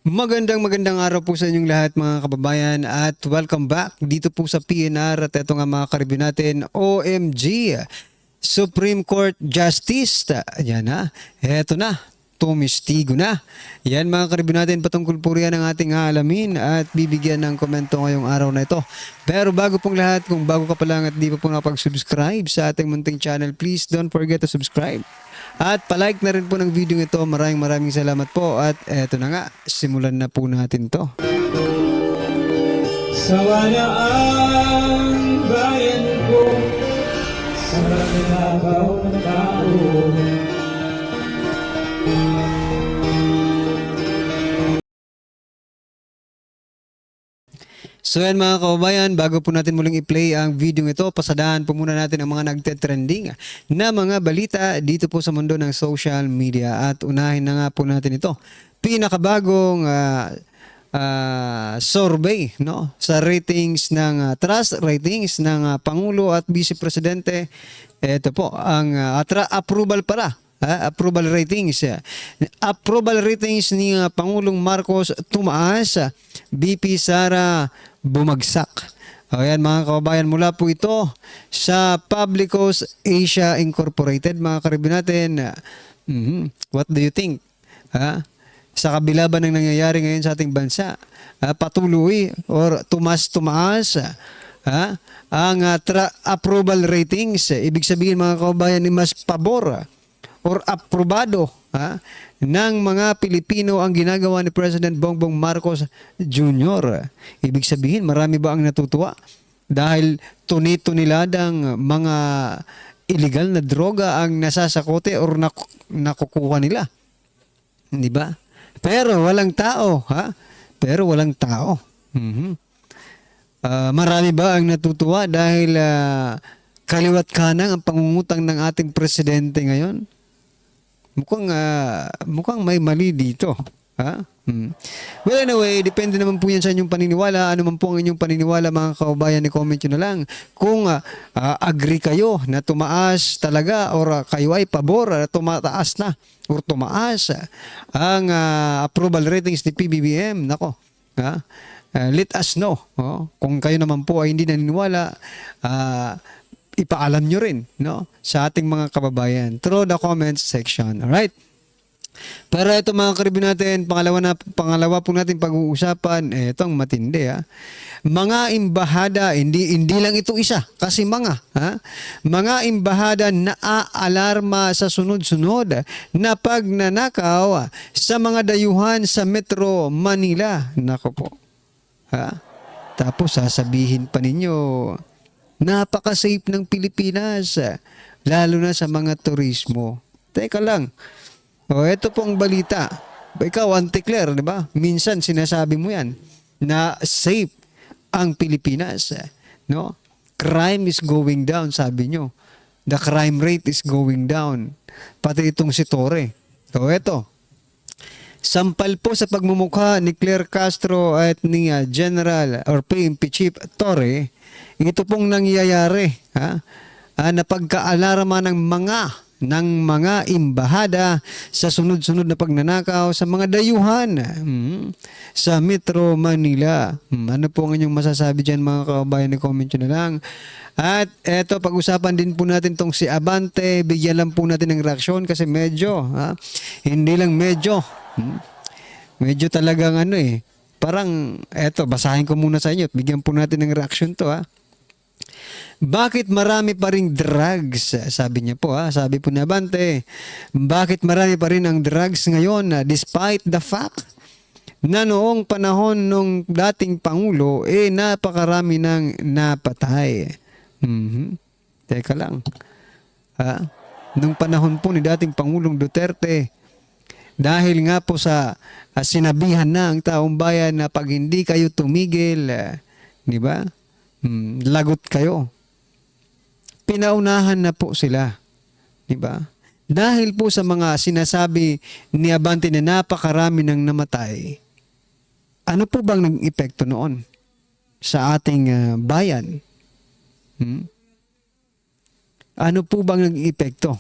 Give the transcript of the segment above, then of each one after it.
Magandang araw po sa inyong lahat mga kababayan at welcome back dito po sa PNR at ito nga mga karibyo natin OMG Supreme Court Justice. Yan na, eto na, tumistigo na. Yan mga karibyo natin patungkol po riyan ang ating aalamin at bibigyan ng komento ngayong araw na ito. Pero bago pong lahat, kung bago ka pa lang at di pa po nakapag-subscribe sa ating munting channel, please don't forget to subscribe. At palike na rin po ng video ito. Maraming salamat po. At eto na nga, simulan na po natin to. Sawa na ang bayan ko sa magnanakaw ng tao. So yan mga kababayan, bago po natin muling i-play ang video ito, pasadahan po muna natin ang mga nagte-trending na mga balita dito po sa mundo ng social media. At unahin na nga po natin ito. Pinakabagong survey no sa ratings ng trust ratings ng Pangulo at Vice Presidente. Ito po ang approval para. Approval ratings. Approval ratings ni Pangulong Marcos tumaas. BP Sara bumagsak. Ayan mga kababayan, mula po ito sa Publicos Asia Incorporated. Mga karibin natin, what do you think? Sa kabila ba ng nangyayari ngayon sa ating bansa? Patuloy or tumaas ang approval ratings. Ibig sabihin mga kababayan, mas pabor or aprobado ng mga Pilipino ang ginagawa ni President Bongbong Marcos Jr. Ibig sabihin, marami ba ang natutuwa? Dahil tunit-tuniladang mga illegal na droga ang nasasakote or nakukuha nila. Di ba? Pero walang tao. Pero walang tao. Marami ba ang natutuwa dahil kaliwat kanang ang pangungutang ng ating presidente ngayon? Mukhang may mali dito. Well, anyway, depende naman po yan sa inyong paniniwala. Ano man po ang inyong paniniwala mga kaubayan, i-comment nyo na lang. Kung agree kayo na tumaas talaga or kayo ay pabor, tumataas na or tumaas ang approval ratings ni PBBM. Nako, let us know. Kung kayo naman po ay hindi naniniwala, ipaalam nyo rin no, sa ating mga kababayan through the comments section. Alright? Pero ito mga karibin natin, pangalawa po natin pag-uusapan, itong matindi. Mga imbahada, hindi lang ito isa, kasi mga imbahada na aalarma sa sunod-sunod na pagnanakaw sa mga dayuhan sa Metro Manila. Nako po. Tapos sasabihin pa ninyo, napaka-safe ng Pilipinas, lalo na sa mga turismo. Teka lang. Ito pong balita. Ikaw, Auntie Claire, di ba? Minsan sinasabi mo yan na safe ang Pilipinas. No? Crime is going down, sabi nyo. The crime rate is going down. Pati itong si Torre. Ito. Sampal po sa pagmumukha ni Claire Castro at ni General or PNP Chief Torre, ito pong nangyayari na pagkaalarma ng mga imbahada sa sunod-sunod na pagnanakaw sa mga dayuhan sa Metro Manila. Ano po ang inyong masasabi dyan mga kababayan? I-comment nyo na lang. At eto, pag-usapan din po natin tong si Abante. Bigyan lang po natin ng reaksyon kasi medyo, hindi lang medyo talagang parang eto, basahin ko muna sa inyo at bigyan po natin ng reaksyon to. Bakit marami pa ring drugs? Sabi niya po, sabi po ni Abante, bakit marami pa rin ang drugs ngayon despite the fact na noong panahon nung dating Pangulo, napakarami ng napatay. Teka lang. Nung panahon po ni dating Pangulong Duterte, dahil nga po sa sinabihan na ang taong bayan na pag hindi kayo tumigil, di ba? Lagot kayo. Pinaunahan na po sila. Di ba? Dahil po sa mga sinasabi ni Abante na napakarami ng namatay, ano po bang naging epekto noon sa ating bayan? Ano po bang naging epekto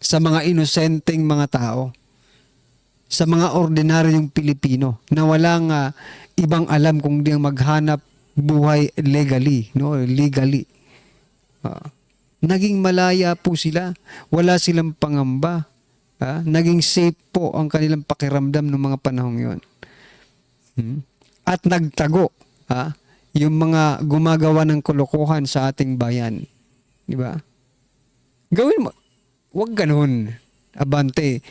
sa mga inosenteng mga tao? sa mga ordinaryong Pilipino na walang ibang alam kung di ang maghanap buhay legally, no? Legally. Naging malaya po sila. Wala silang pangamba. Naging safe po ang kanilang pakiramdam ng mga panahong yon. At nagtago yung mga gumagawa ng kalokohan sa ating bayan. Di ba? Gawin mo. Huwag ganun. Abante.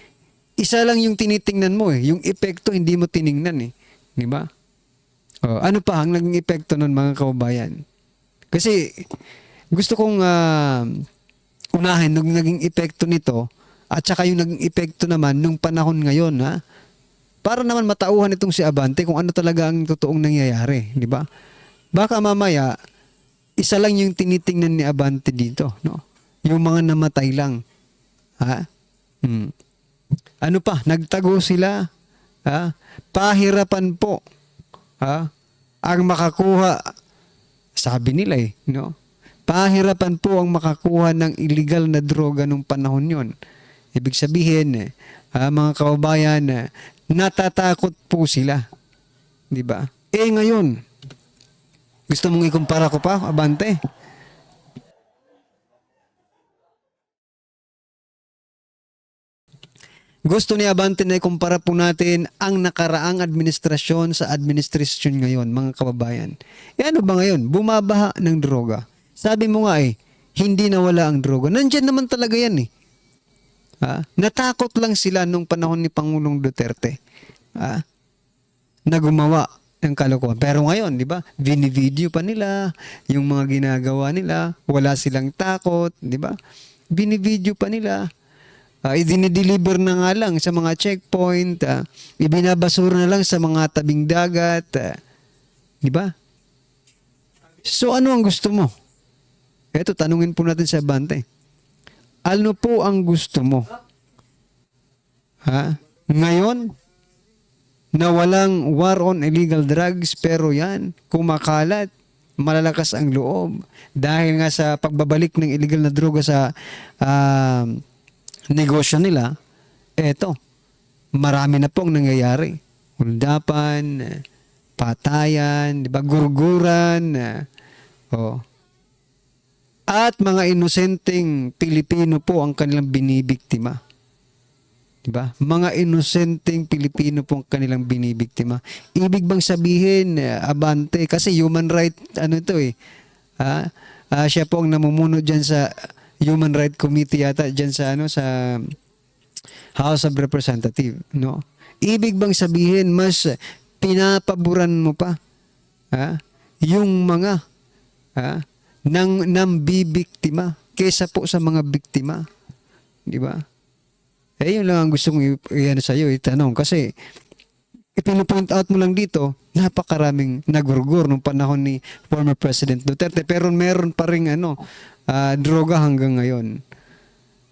Isa lang yung tinitingnan mo eh. Yung epekto hindi mo tiningnan eh. Di ba? Ano pa ang naging epekto nun mga kababayan? Kasi gusto kong unahin nung naging epekto nito at saka yung naging epekto naman nung panahon ngayon para naman matauhan itong si Abante kung ano talaga ang totoong nangyayari, di ba? Baka mamaya isa lang yung tinitingnan ni Abante dito, no? Yung mga namatay lang. Ano pa? Nagtago sila. Pahirapan po. Ang makakuha, sabi nila no? Pahirapan po ang makakuha ng illegal na droga nung panahon yon. Ibig sabihin, mga kababayan, natatakot po sila. Di ba? Ngayon, gusto mong ikumpara ko pa, Abante? Gusto ni Abante na ikumpara po natin ang nakaraang administrasyon sa administrasyon ngayon, mga kababayan. Ano ba ngayon? Bumabaha ng droga. Sabi mo nga hindi nawala ang droga. Nandyan naman talaga yan Natakot lang sila nung panahon ni Pangulong Duterte na gumawa ng kalokohan. Pero ngayon, di ba? Binivideo pa nila yung mga ginagawa nila. Wala silang takot, di ba? Binivideo pa nila. Idinideliver na nga lang sa mga checkpoint, ibinabasura na lang sa mga tabing dagat, di ba? So ano ang gusto mo? Eto, tanungin po natin sa Abante. Ano po ang gusto mo? Ngayon, na walang war on illegal drugs, pero yan, kumakalat, malalakas ang loob. Dahil nga sa pagbabalik ng illegal na droga sa negosyo nila, eto, marami na pong nangyayari. Huldapan, patayan, di ba, gurguran, at mga inosenteng Pilipino po ang kanilang binibiktima. Di ba? Mga inosenteng Pilipino po ang kanilang binibiktima. Ibig bang sabihin, Abante, kasi human right, siya po ang namumuno dyan sa Human Rights Committee yata dyan sa sa House of Representatives, no? Ibig bang sabihin mas pinapaboran mo pa yung mga nang bibiktima kaysa po sa mga biktima, di ba? Yun lang ang gusto kong sa iyo itanong kasi ipino-point out mo lang dito, napakaraming nagurgur nung panahon ni former President Duterte pero meron pa ring droga hanggang ngayon.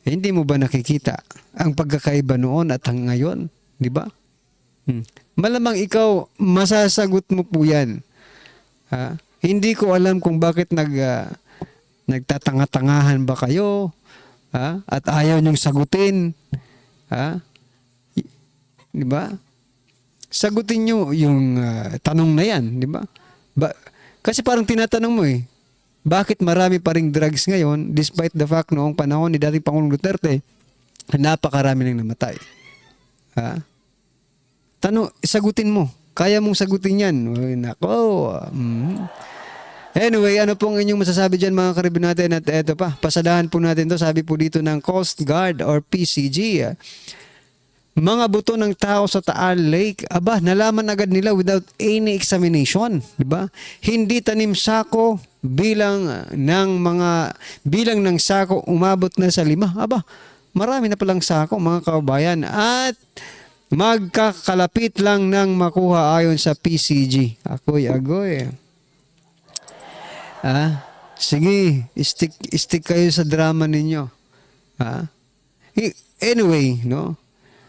Hindi mo ba nakikita ang pagkakaiba noon at hanggang ngayon? Di ba? Malamang ikaw, masasagot mo po yan. Hindi ko alam kung bakit nagtatanga-tangahan ba kayo at ayaw niyong sagutin. Di ba? Sagutin niyo yung tanong na yan. Di ba? Kasi parang tinatanong mo bakit marami pa ring drugs ngayon despite the fact noong panahon ni dating Pangulong Duterte napakarami nang namatay. Sagutin mo. Kaya mong sagutin yan. Nako. Anyway, ano pong inyong masasabi dyan mga karibin natin? At eto pa, pasadahan po natin to. Sabi po dito ng Coast Guard or PCG. Mga buto ng tao sa Taal Lake, nalaman agad nila without any examination, di ba? Hindi tanim sako, bilang ng sako umabot na sa 5. Marami na palang sako mga kababayan at magkakalapit lang ng makuha ayon sa PCG. Agoy. Sige, stick kayo sa drama ninyo. Anyway, no?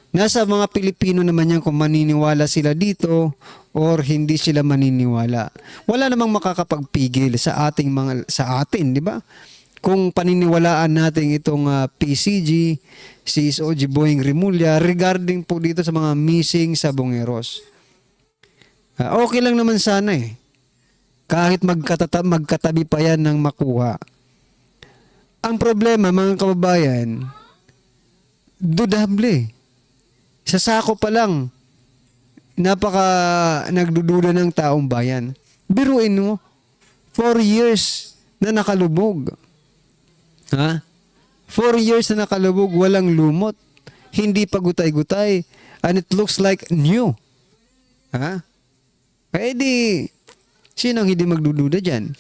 Nasa mga Pilipino naman yan kung maniniwala sila dito or hindi sila maniniwala. Wala namang makakapagpigil sa atin, di ba? kung paniniwalaan natin itong PCG, si SOG Boying Rimulya, regarding po dito sa mga missing sabongeros. Okay lang naman sana eh. Kahit magkatabi pa yan ng makuha. Ang problema, mga kababayan, dudable. Sa sako pa lang, nagdududa ng taong bayan. Biruin mo, 4 years na nakalubog. 4 years na nakalubog, walang lumot. Hindi pa gutay-gutay. And it looks like new. Eh di, sino ang hindi magdududa dyan?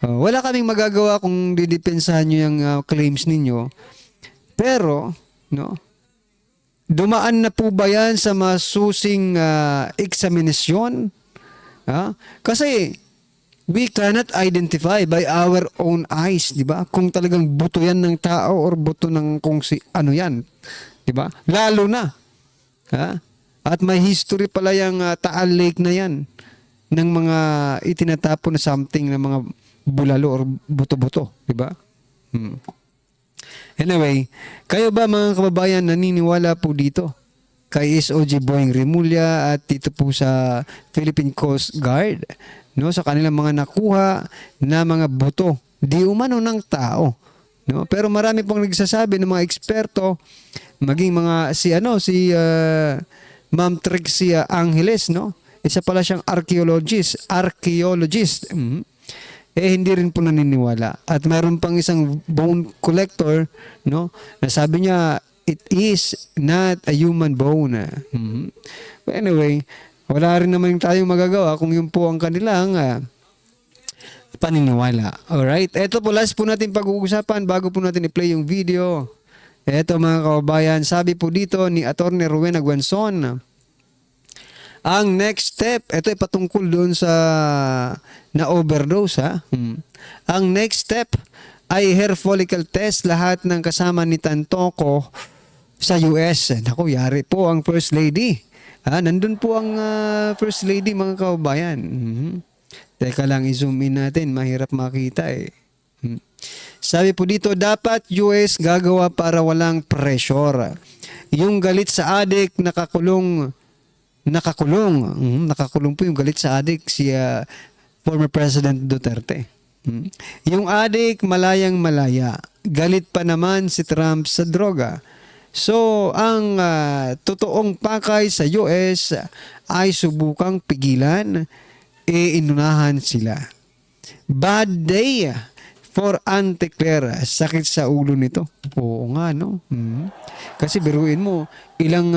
Wala kaming magagawa kung didepensahan nyo yung claims ninyo. Pero, no, dumaan na po ba yan sa masusing eksaminasyon? Kasi, we cannot identify by our own eyes, di ba? Kung talagang buto yan ng tao or buto ng kung si ano yan, di ba? Lalo na. At may history pala yung Taal Lake na yan ng mga itinatapon na something na mga bulalo or buto-buto, di ba? Anyway, kayo ba mga kababayan naniniwala po dito kay SOG Boying Rimulya at dito po sa Philippine Coast Guard, no, sa kanilang mga nakuha na mga buto di umano ng tao, no? Pero marami pong nagsasabi ng mga eksperto, maging mga si Ma'am Trixie Angeles, no? Isa pala siyang archaeologist. Hindi rin po naniniwala. At mayroon pang isang bone collector, no, na sabi niya it is not a human bone. But anyway, wala rin naman tayong magagawa kung yun po ang kanilang paniniwala. Alright? Ito po, last po natin pag-uusapan bago po natin i-play yung video. Ito mga kababayan, sabi po dito ni Atty. Rowena Guanzon, ang next step, ito ay patungkol doon sa na-overdose. Ang next step ay hair follicle test lahat ng kasama ni Tantoco sa US. Naku, yari po ang First Lady. Nandun po ang First Lady mga kababayan. Teka lang, i-zoom in natin. Mahirap makita eh. Sabi po dito, dapat US gagawa para walang pressure. Yung galit sa adik, nakakulong po yung galit sa adik si former President Duterte. Yung adik malayang malaya, galit pa naman si Trump sa droga. So ang totoong pakay sa US ay subukang pigilan, inunahan sila. Bad day for Auntie Claire. Sakit sa ulo nito. Oo nga, no? Kasi biruin mo, ilang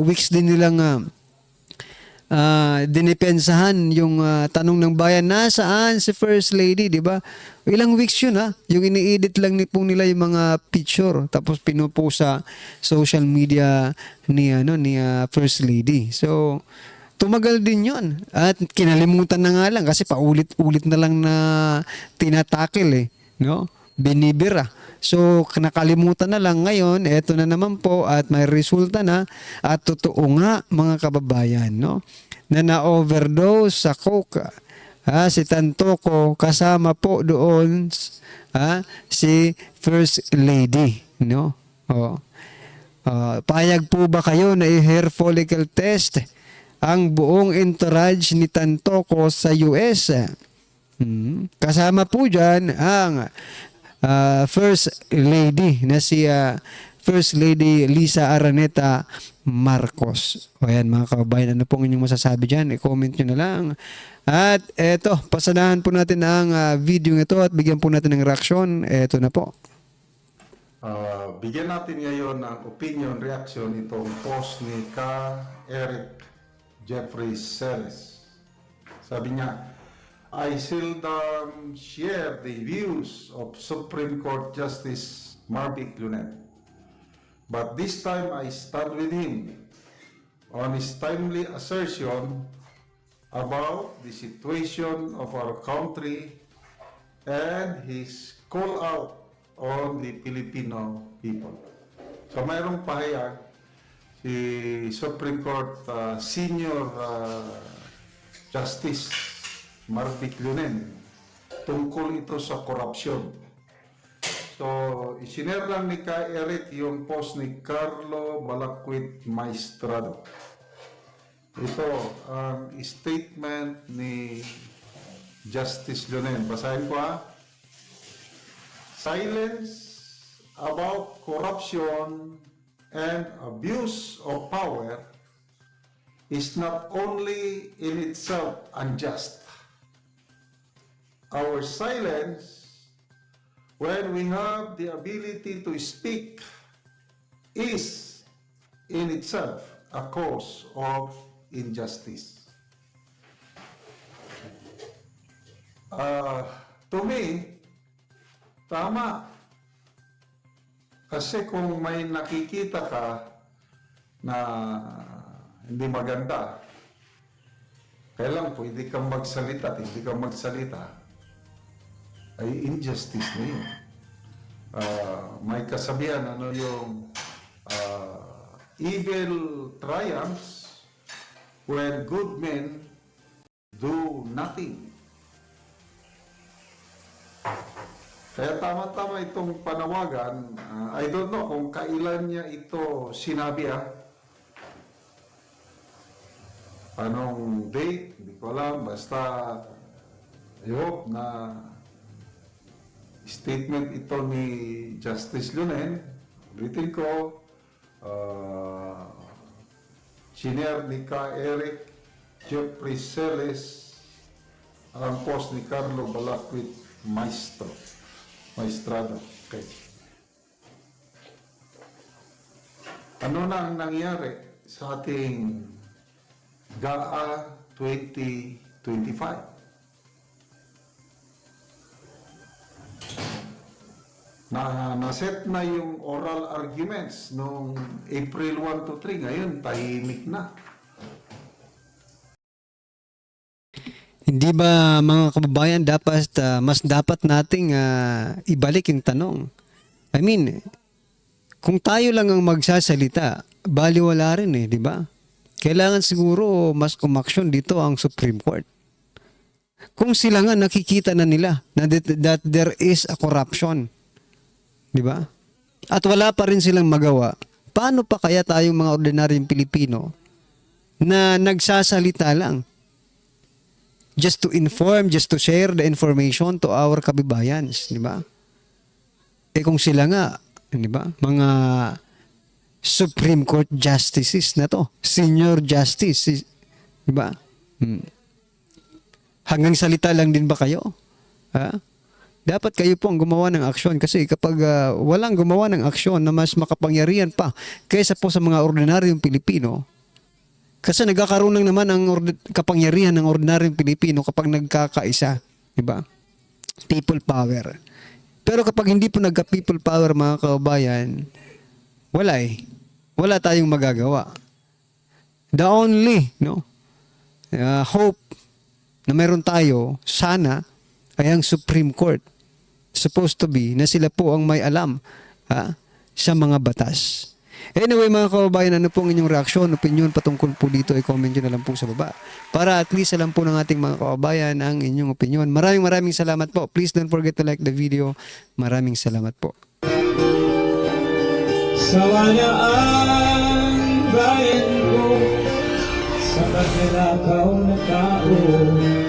weeks din nilang dinipensahan yung tanong ng bayan, nasaan si First Lady, di ba? Ilang weeks yun yung ini-edit lang nila yung mga picture tapos pinupost sa social media ni First Lady. So tumagal din yun at kinalimutan na nga lang kasi paulit-ulit na lang na tinatakil no? Binibira. So, nakalimutan na lang ngayon, eto na naman po at may resulta na at totoo nga mga kababayan, no? Na na-overdose sa coke. Si Tantoco kasama po doon si First Lady, no? Payag po ba kayo na i-hair follicle test ang buong entourage ni Tantoco sa US? Kasama po dyan ang First Lady na si First Lady Lisa Araneta Marcos. O yan mga kababayan, ano pong inyong masasabi dyan? I-comment nyo na lang. At eto, pasanahan po natin ang video ito at bigyan po natin ng reaksyon. Eto na po. Bigyan natin ngayon ng opinion reaction itong post ni Eric Jeffrey Ceres. Sabi niya, I seldom share the views of Supreme Court Justice Marvick Lunet. But this time I stand with him on his timely assertion about the situation of our country and his call out on the Filipino people. So mayroong pahayag si Supreme Court Senior Justice Marvick Lunen tungkol ito sa korupsyon So, isinare lang ni Ka Eric yung post ni Carlo Balaquit Maestrado. Ito ang statement ni Justice Leonen. Basahin ko ha. Silence about corruption and abuse of power is not only in itself unjust. Our silence, when we have the ability to speak, is in itself a cause of injustice. To me, tama. Kasi kung may nakikita ka na hindi maganda, kailang pwede kang magsalita at hindi kang magsalita, ay injustice na yun. May kasabihan, ano yung evil triumphs when good men do nothing. Kaya tama-tama itong panawagan. I don't know kung kailan niya ito sinabi Anong date, hindi ko alam. Basta I hope na statement ito ni Justice Leonen. Ulitin ko, senior ni Ka Eric Jeffrey Celes ang post ni Carlo Balaquit Maestrado. Okay. Ano na ang nangyari sa ating GAA 2025? Naset na yung oral arguments noong April 1 to 3. Ngayon, tahimik na. Hindi ba mga kababayan dapat mas dapat nating ibalik yung tanong? I mean, kung tayo lang ang magsasalita, baliwala rin di ba? Kailangan siguro mas umaksyon dito ang Supreme Court. Kung sila nga nakikita na nila na that there is a corruption, di ba? At wala pa rin silang magawa, paano pa kaya tayong mga ordinaryong Pilipino na nagsasalita lang? Just to inform, just to share the information to our kabibayans, di ba? Kung sila nga, di ba? Mga Supreme Court justices na to, senior justice, di ba? Hanggang salita lang din ba kayo? Dapat kayo po ang gumawa ng aksyon kasi kapag walang gumawa ng aksyon na mas makapangyarihan pa kaysa po sa mga ordinaryong Pilipino, kasi nagkakaroon lang naman ang kapangyarihan ng ordinaryong Pilipino kapag nagkakaisa, di ba? People power. Pero kapag hindi po nagka-people power, mga kababayan, wala tayong magagawa. The only hope na meron tayo, sana, ay ang Supreme Court. Supposed to be na sila po ang may alam sa mga batas. Anyway mga kababayan, ano pong inyong reaksyon, opinion patungkol po dito, i-comment nyo na lang po sa baba. Para at least alam po ng ating mga kababayan ang inyong opinion. Maraming salamat po. Please don't forget to like the video. Maraming salamat po. Sawa na ang bayan ko sa pagnanakaw na tao.